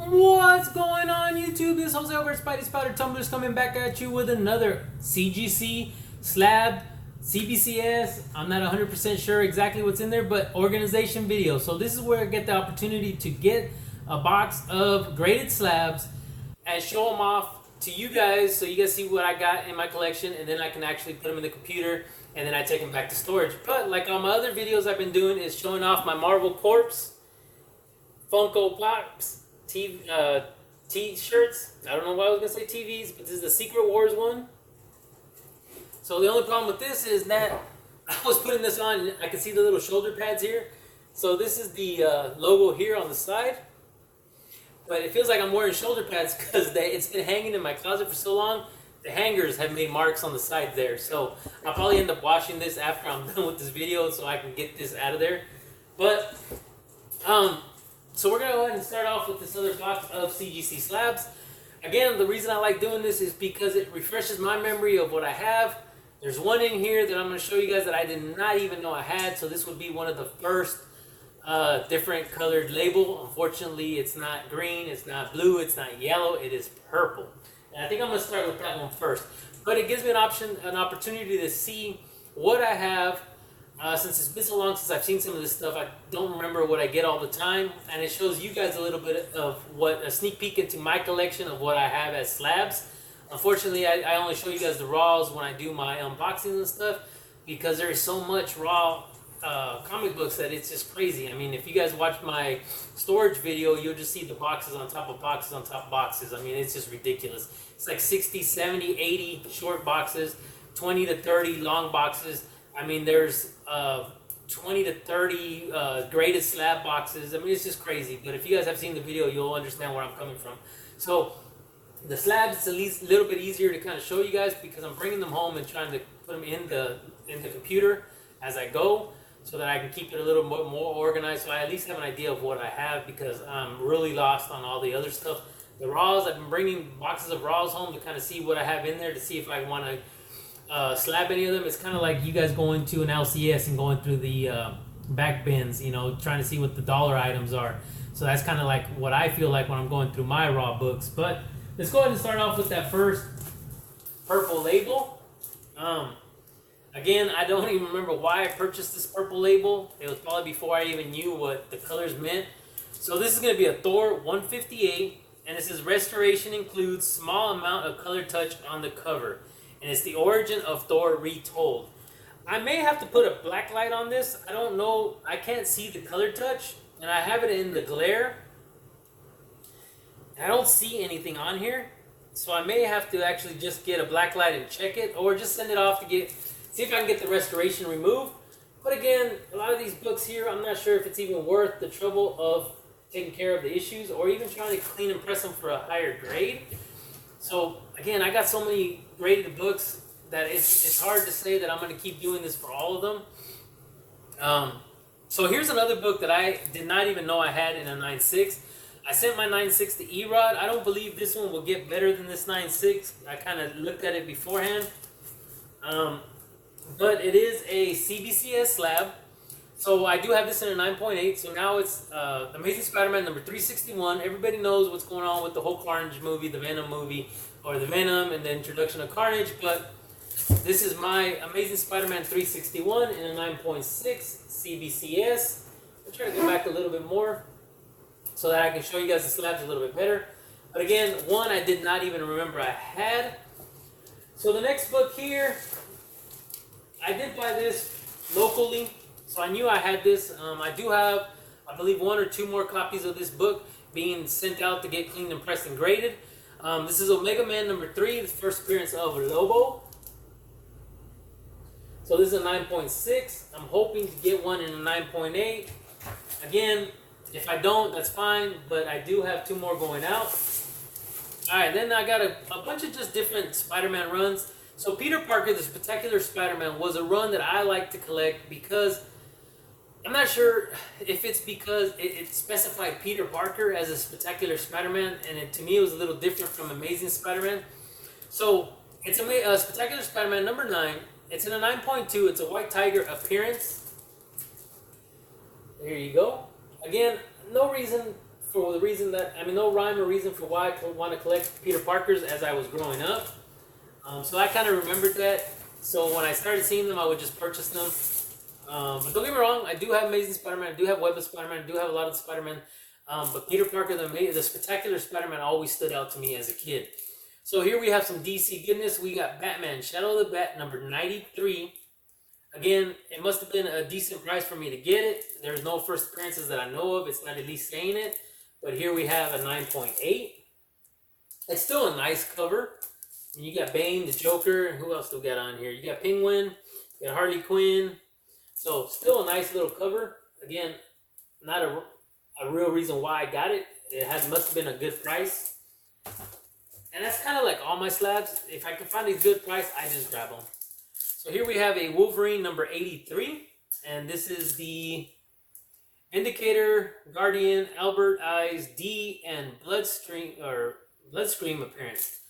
What's going on, YouTube? This is Jose over at Spidey Spider Tumblers coming back at you with another CGC, slab, CBCS. I'm not 100% sure exactly what's in there, but organization video. So this is where I get the opportunity to get a box of graded slabs and show them off to you guys so you guys see what I got in my collection, and then I can actually put them in the computer and then I take them back to storage. But like all my other videos I've been doing is showing off my Marvel Corps, Funko Pops, T-shirts. I don't know why I was going to say TVs, but this is the Secret Wars one. So the only problem with this is that I was putting this on, I can see the little shoulder pads here. So this is the logo here on the side. But it feels like I'm wearing shoulder pads because it's been hanging in my closet for so long. The hangers have made marks on the side there. So I'll probably end up washing this after I'm done with this video so I can get this out of there. But, so we're going to go ahead and start off with this other box of CGC slabs. Again, the reason I like doing this is because it refreshes my memory of what I have. There's one in here that I'm going to show you guys that I did not even know I had. So this would be one of the first different colored label. Unfortunately, it's not green, it's not blue, it's not yellow, it is purple. And I think I'm going to start with that one first. But it gives me an opportunity to see what I have. Since it's been so long since I've seen some of this stuff, I don't remember what I get all the time, and it shows you guys a little bit of a sneak peek into my collection of what I have as slabs. Unfortunately, I only show you guys the raws when I do my unboxings and stuff, because there is so much raw comic books that it's just crazy. I mean, if you guys watch my storage video, you'll just see the boxes on top of boxes on top of boxes. I mean, it's just ridiculous. It's like 60, 70, 80 short boxes, 20 to 30 long boxes. I mean, there's 20 to 30 graded slab boxes. I mean, it's just crazy. But if you guys have seen the video, you'll understand where I'm coming from. So the slabs, it's at least a little bit easier to kind of show you guys because I'm bringing them home and trying to put them in the computer as I go so that I can keep it a little bit more organized. So I at least have an idea of what I have because I'm really lost on all the other stuff. The raws, I've been bringing boxes of raws home to kind of see what I have in there to see if I want to slab any of them. It's kind of like you guys going to an LCS and going through the back bins, you know, trying to see what the dollar items are. So that's kind of like what I feel like when I'm going through my raw books. But let's go ahead and start off with that first purple label. Again, I don't even remember why I purchased this purple label. It was probably before I even knew what the colors meant. So this is going to be a Thor 158, and it says restoration includes small amount of color touch on the cover. And it's the origin of Thor retold. I may have to put a black light on this. I don't know. I can't see the color touch. And I have it in the glare. I don't see anything on here. So I may have to actually just get a black light and check it. Or just send it off to see if I can get the restoration removed. But again, a lot of these books here, I'm not sure if it's even worth the trouble of taking care of the issues. Or even trying to clean and press them for a higher grade. So again, I got so many graded books that it's hard to say that I'm going to keep doing this for all of them. So here's another book that I did not even know I had in a 9.6. I sent my 9.6 to Erod. I don't believe this one will get better than this 9.6. I kind of looked at it beforehand. But it is a CBCS slab. So I do have this in a 9.8. So now it's Amazing Spider-Man number 361. Everybody knows what's going on with the whole Carnage movie, the Venom movie, or the Venom and the introduction of Carnage. But this is my Amazing Spider-Man 361 in a 9.6 CBCS. I'll try to go back a little bit more so that I can show you guys the slabs a little bit better. But again, one I did not even remember I had. So the next book here, I did buy this locally. So I knew I had this. I do have, I believe, 1 or 2 more copies of this book being sent out to get cleaned and pressed and graded. This is Omega Man number 3, the first appearance of Lobo. So this is a 9.6. I'm hoping to get one in a 9.8. Again, if I don't, that's fine, but I do have 2 more going out. Alright, then I got a bunch of just different Spider-Man runs. So Peter Parker, the Spectacular Spider-Man, was a run that I like to collect because I'm not sure if it's because it specified Peter Parker as a Spectacular Spider-Man, and to me it was a little different from Amazing Spider-Man. So it's a Spectacular Spider-Man number 9. It's in a 9.2. It's a White Tiger appearance. There you go. Again, no reason for the reason that, no rhyme or reason for why I want to collect Peter Parkers as I was growing up. So I kind of remembered that. So when I started seeing them, I would just purchase them. But don't get me wrong, I do have Amazing Spider-Man, I do have Web of Spider-Man, I do have a lot of Spider-Man. But Peter Parker, the Spectacular Spider-Man always stood out to me as a kid. So here we have some DC goodness. We got Batman, Shadow of the Bat, number 93. Again, it must have been a decent price for me to get it. There's no first appearances that I know of. It's not at least saying it. But here we have a 9.8. It's still a nice cover. And you got Bane, the Joker. Who else do we got on here? You got Penguin. You got Harley Quinn. So still a nice little cover. Again, not a real reason why I got it. Must have been a good price. And that's kind of like all my slabs. If I can find a good price, I just grab them. So here we have a Wolverine number 83. And this is the Indicator, Guardian, Albert Eyes, D, and Bloodstream appearance.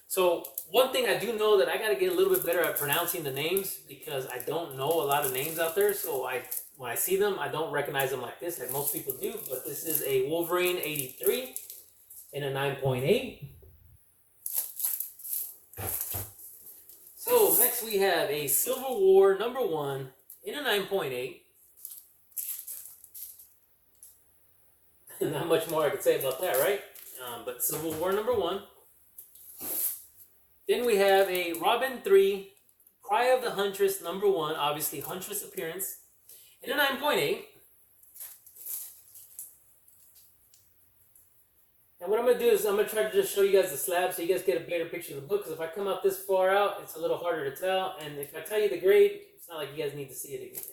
So one thing I do know that I got to get a little bit better at pronouncing the names because I don't know a lot of names out there. So when I see them, I don't recognize them like this, like most people do. But this is a Wolverine 83 in a 9.8. So next we have a Civil War number 1 in a 9.8. Not much more I could say about that, right? But Civil War number 1. Then we have a Robin 3, Cry of the Huntress number 1, obviously Huntress appearance, in a 9.8. And what I'm going to do is I'm going to try to just show you guys the slab so you guys get a better picture of the book. Because if I come out this far out, it's a little harder to tell. And if I tell you the grade, it's not like you guys need to see it again.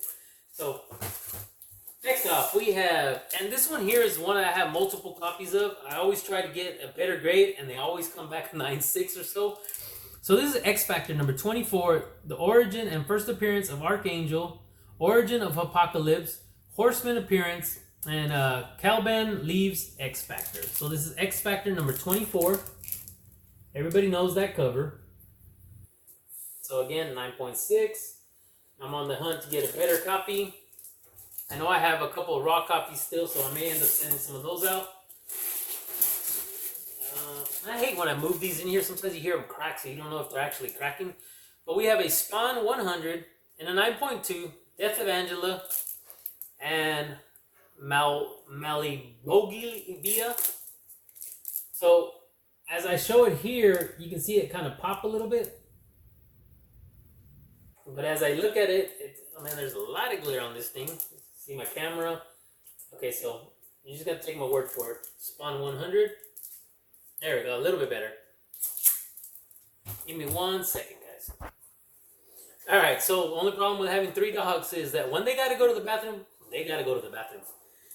So, next off, we have, and this one here is one I have multiple copies of. I always try to get a better grade, and they always come back 9.6 or so. So this is X Factor number 24, the origin and first appearance of Archangel, origin of Apocalypse, Horseman appearance, and Caliban leaves X Factor. So this is X Factor number 24. Everybody knows that cover. So again, 9.6. I'm on the hunt to get a better copy. I know I have a couple of raw copies still, so I may end up sending some of those out. I hate when I move these in here. Sometimes you hear them crack, so you don't know if they're actually cracking. But we have a Spawn 100 and a 9.2, Death of Angela, and Maliboglia. So as I show it here, you can see it kind of pop a little bit. But as I look at it, there's a lot of glare on this thing. See my camera? Okay, so you just got to take my word for it. Spawn 100. There we go, a little bit better. Give me 1 second, guys. Alright, so the only problem with having 3 dogs is that when they got to go to the bathroom, they got to go to the bathroom.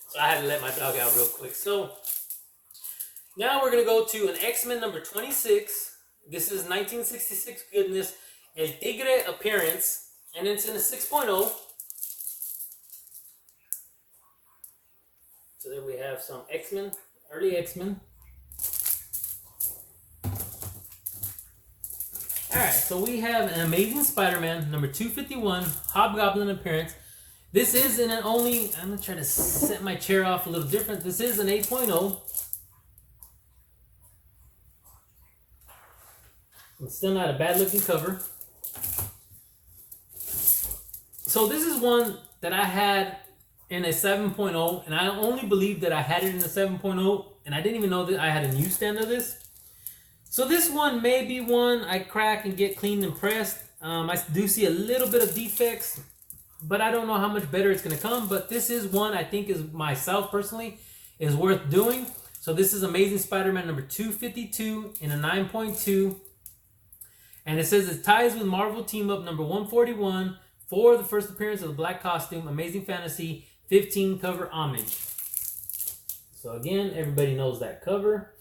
So I had to let my dog out real quick. So now we're going to go to an X-Men number 26. This is 1966 goodness. El Tigre appearance. And it's in a 6.0. So there we have some X-Men, early X-Men. Alright, so we have an Amazing Spider-Man, number 251, Hobgoblin appearance. This is in an only, I'm going to try to set my chair off a little different. This is an 8.0. It's still not a bad looking cover. So this is one that I had in a 7.0, and I only believed that I had it in a 7.0, and I didn't even know that I had a newsstand of this. So this one may be one I crack and get cleaned and pressed. I do see a little bit of defects, but I don't know how much better it's going to come. But this is one I think is myself personally is worth doing. So this is Amazing Spider-Man number 252 in a 9.2. And it says it ties with Marvel Team Up number 141 for the first appearance of the Black Costume, Amazing Fantasy 15 cover homage. So again, everybody knows that cover.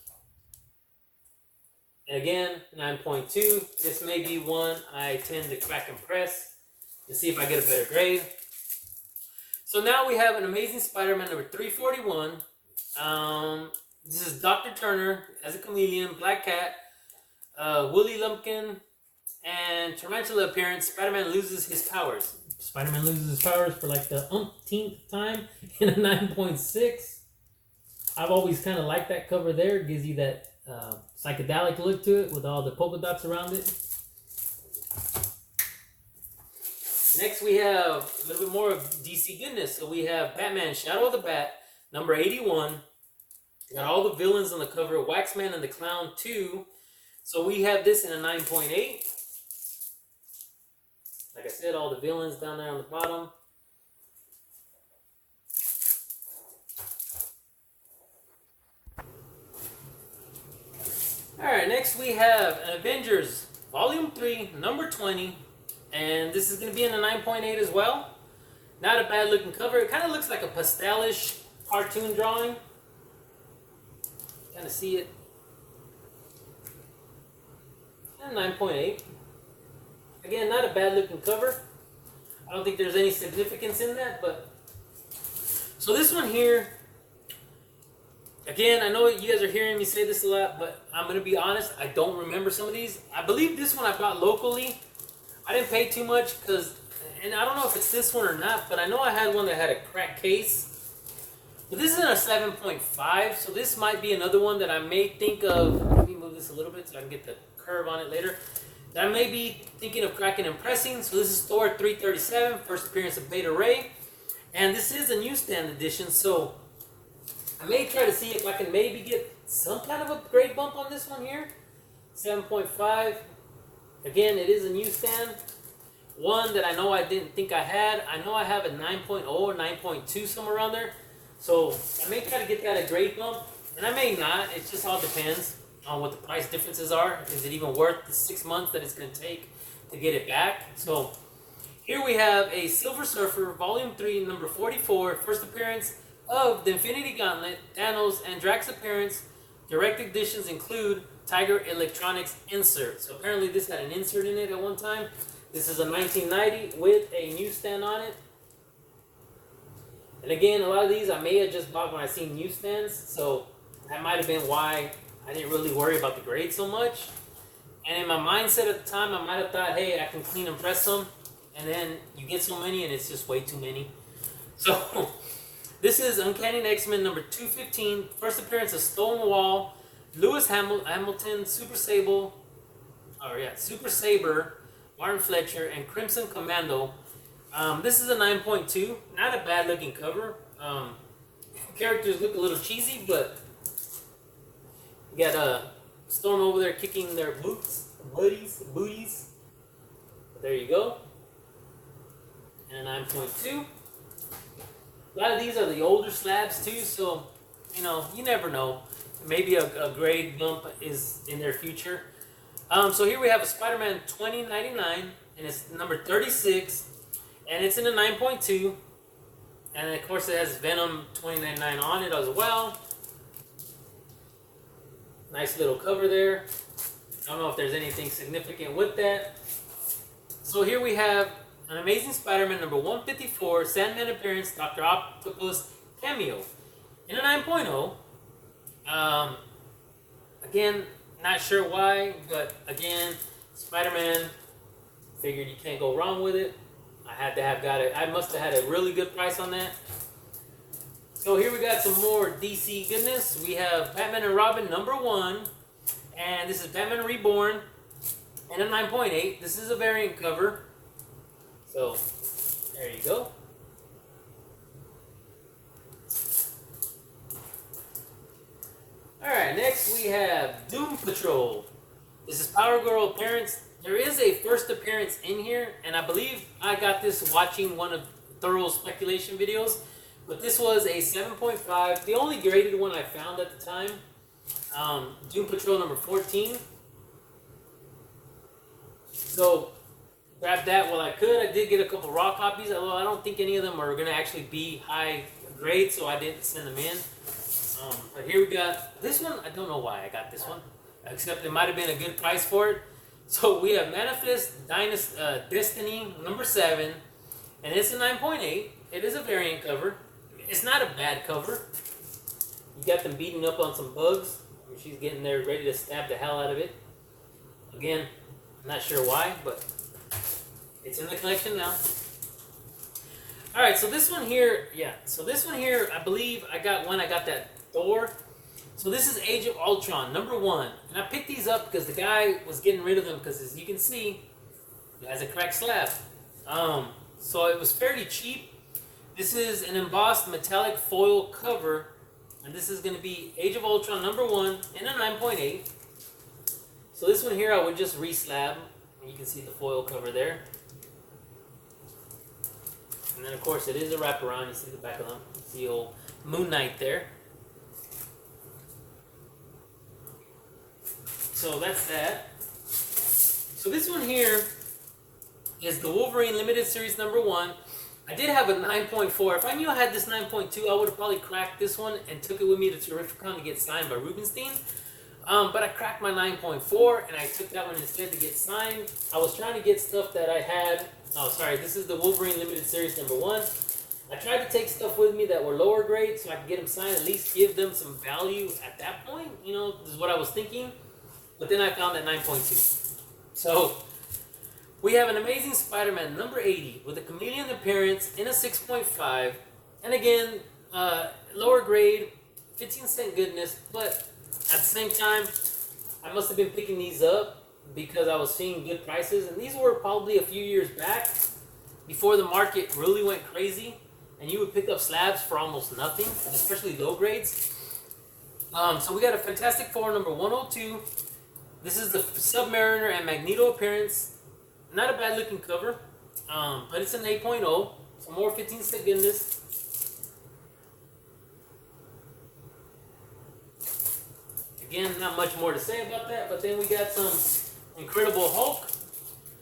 And again, 9.2. This may be one I tend to crack and press to see if I get a better grade. So now we have an Amazing Spider-Man number 341. This is Dr. Turner as a chameleon, Black Cat, Willie Lumpkin, and Tarantula appearance. Spider-Man loses his powers. Spider-Man loses his powers for like the umpteenth time in a 9.6. I've always kind of liked that cover there. It gives you that psychedelic look to it with all the polka dots around it. Next we have a little bit more of DC goodness. So we have Batman Shadow of the Bat, number 81. Got all the villains on the cover, Waxman and the Clown 2. So we have this in a 9.8. Like I said, all the villains down there on the bottom. Alright, next we have Avengers Volume 3, number 20. And this is going to be in a 9.8 as well. Not a bad looking cover. It kind of looks like a pastelish cartoon drawing. Kind of see it. And 9.8. Again, not a bad looking cover. I don't think there's any significance in that, but so this one here, again, I know you guys are hearing me say this a lot, but I'm gonna be honest, I don't remember some of these. I believe this one I bought locally. I didn't pay too much because, and I don't know if it's this one or not, but I know I had one that had a cracked case. But this is a 7.5, so this might be another one that I may think of. Let me move this a little bit so I can get the curve on it later. That I may be thinking of cracking and pressing. So this is Thor 337, first appearance of Beta Ray. And this is a newsstand edition, so I may try to see if I can maybe get some kind of a grade bump on this one here. 7.5. Again, it is a newsstand. One that I know I didn't think I had. I know I have a 9.0 or 9.2 somewhere around there. So I may try to get that a grade bump, and I may not. It just all depends on what the price differences are. Is it even worth the 6 months that it's going to take to get it back? So here we have a Silver Surfer, Volume 3, number 44, first appearance of the Infinity Gauntlet, Thanos, and Drax appearance. Direct editions include Tiger Electronics insert. So apparently this had an insert in it at one time. This is a 1990 with a newsstand on it. And again, a lot of these I may have just bought when I seen newsstands, so that might have been why I didn't really worry about the grade so much. And in my mindset at the time, I might have thought, hey, I can clean and press them, and then you get so many and it's just way too many. So this is Uncanny X-Men number 215, first appearance of Stonewall, Lewis Hamilton, Super Saber, Martin Fletcher, and Crimson Commando. This is a 9.2, not a bad looking cover. Characters look a little cheesy, but you got Storm over there kicking their booties. But there you go. And a 9.2. A lot of these are the older slabs too, so you never know. Maybe a grade bump is in their future. So here we have a Spider-Man 2099, and it's number 36. And it's in a 9.2, and of course it has Venom 2099 on it as well. Nice little cover there. I don't know if there's anything significant with that. So here we have an Amazing Spider-Man number 154, Sandman appearance, Dr. Octopus cameo in a 9.0. Again, not sure why, but again, Spider-Man, figured you can't go wrong with it. I must have had a really good price on that. So here we got some more DC goodness. We have Batman and Robin number 1, and this is Batman Reborn, and a 9.8. This is a variant cover. So there you go. Alright, next we have Doom Patrol. This is Power Girl appearance. There is a first appearance in here, and I believe I got this watching one of Thoro's speculation videos, but this was a 7.5, the only graded one I found at the time. Doom Patrol number 14. So, grabbed that while I could. I did get a couple raw copies, although I don't think any of them are going to actually be high grade, so I didn't send them in. But here we got this one. I don't know why I got this one, except it might have been a good price for it. So we have Manifest Destiny number 7, and it's a 9.8. It is a variant cover. It's not a bad cover. You got them beating up on some bugs. She's getting there ready to stab the hell out of it. Again, I'm not sure why, but it's in the collection now. Alright, so this one here, I believe I got that Thor. So this is Age of Ultron, #1. And I picked these up because the guy was getting rid of them because, as you can see, it has a cracked slab. So it was fairly cheap. This is an embossed metallic foil cover. And this is going to be Age of Ultron #1 in a 9.8. So this one here I would just re-slab. You can see the foil cover there. And then of course it is a wraparound. You see the back of them. You see old Moon Knight there. So that's that. So this one here is the Wolverine Limited Series #1. I did have a 9.4. If I knew I had this 9.2, I would have probably cracked this one and took it with me to Terrificon to get signed by Rubenstein. But I cracked my 9.4 and I took that one instead to get signed. I was trying to get stuff that I had. Oh, sorry. This is the Wolverine Limited Series #1. I tried to take stuff with me that were lower grade so I could get them signed, at least give them some value at that point. You know, this is what I was thinking. But then I found that 9.2. So we have an Amazing Spider-Man #80 with a chameleon appearance in a 6.5. And again, lower grade, 15-cent goodness. But at the same time, I must have been picking these up because I was seeing good prices. And these were probably a few years back before the market really went crazy. And you would pick up slabs for almost nothing, especially low grades. So we got a Fantastic Four #102. This is the Submariner and Magneto appearance. Not a bad looking cover, but it's an 8.0, so more 15-cent goodness. Again, not much more to say about that, but then we got some Incredible Hulk.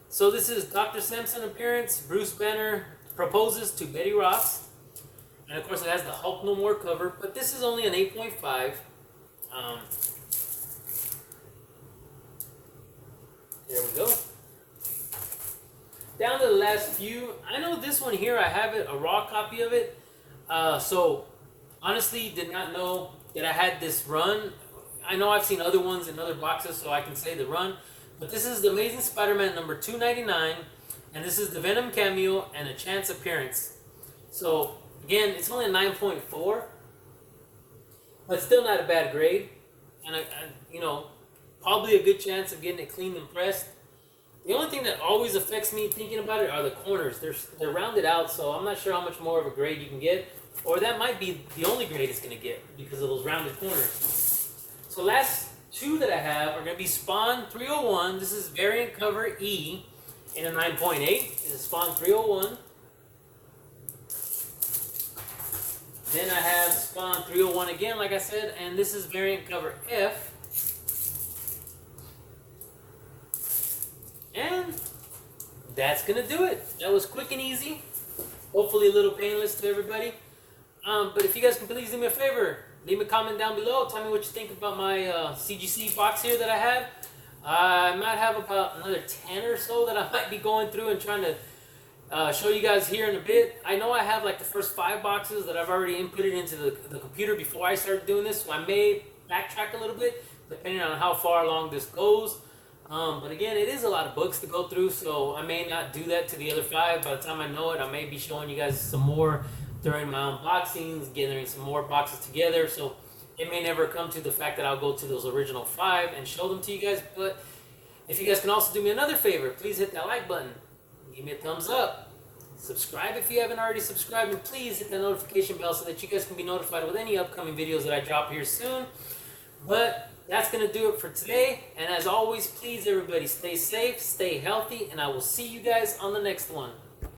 So this is Dr. Samson appearance. Bruce Banner proposes to Betty Ross. And of course it has the Hulk No More cover, but this is only an 8.5. There we go. Down to the last few. I know this one here, I have it, a raw copy of it. So honestly, did not know that I had this run. I know I've seen other ones in other boxes, so I can say the run. But this is the Amazing Spider-Man #299, and this is the Venom cameo and a chance appearance. So again, it's only a 9.4, but still not a bad grade. And you know, probably a good chance of getting it cleaned and pressed. The only thing that always affects me thinking about it are the corners. They're rounded out, so I'm not sure how much more of a grade you can get. Or that might be the only grade it's going to get because of those rounded corners. So last two that I have are going to be Spawn 301. This is variant cover E in a 9.8. This is Spawn 301. Then I have Spawn 301 again, like I said, and this is variant cover F. And that's going to do it. That was quick and easy. Hopefully a little painless to everybody. But if you guys can please do me a favor, leave me a comment down below. Tell me what you think about my CGC box here that I have. I might have about another 10 or so that I might be going through and trying to show you guys here in a bit. I know I have like the first 5 boxes that I've already inputted into the computer before I started doing this. So I may backtrack a little bit depending on how far along this goes. But again, it is a lot of books to go through, so I may not do that to the other 5. By the time I know it, I may be showing you guys some more during my unboxings, gathering some more boxes together. So it may never come to the fact that I'll go to those original 5 and show them to you guys. But if you guys can also do me another favor, please hit that like button. Give me a thumbs up. Subscribe if you haven't already subscribed. And please hit that notification bell so that you guys can be notified with any upcoming videos that I drop here soon. But that's going to do it for today. And as always, please everybody stay safe, stay healthy, and I will see you guys on the next one.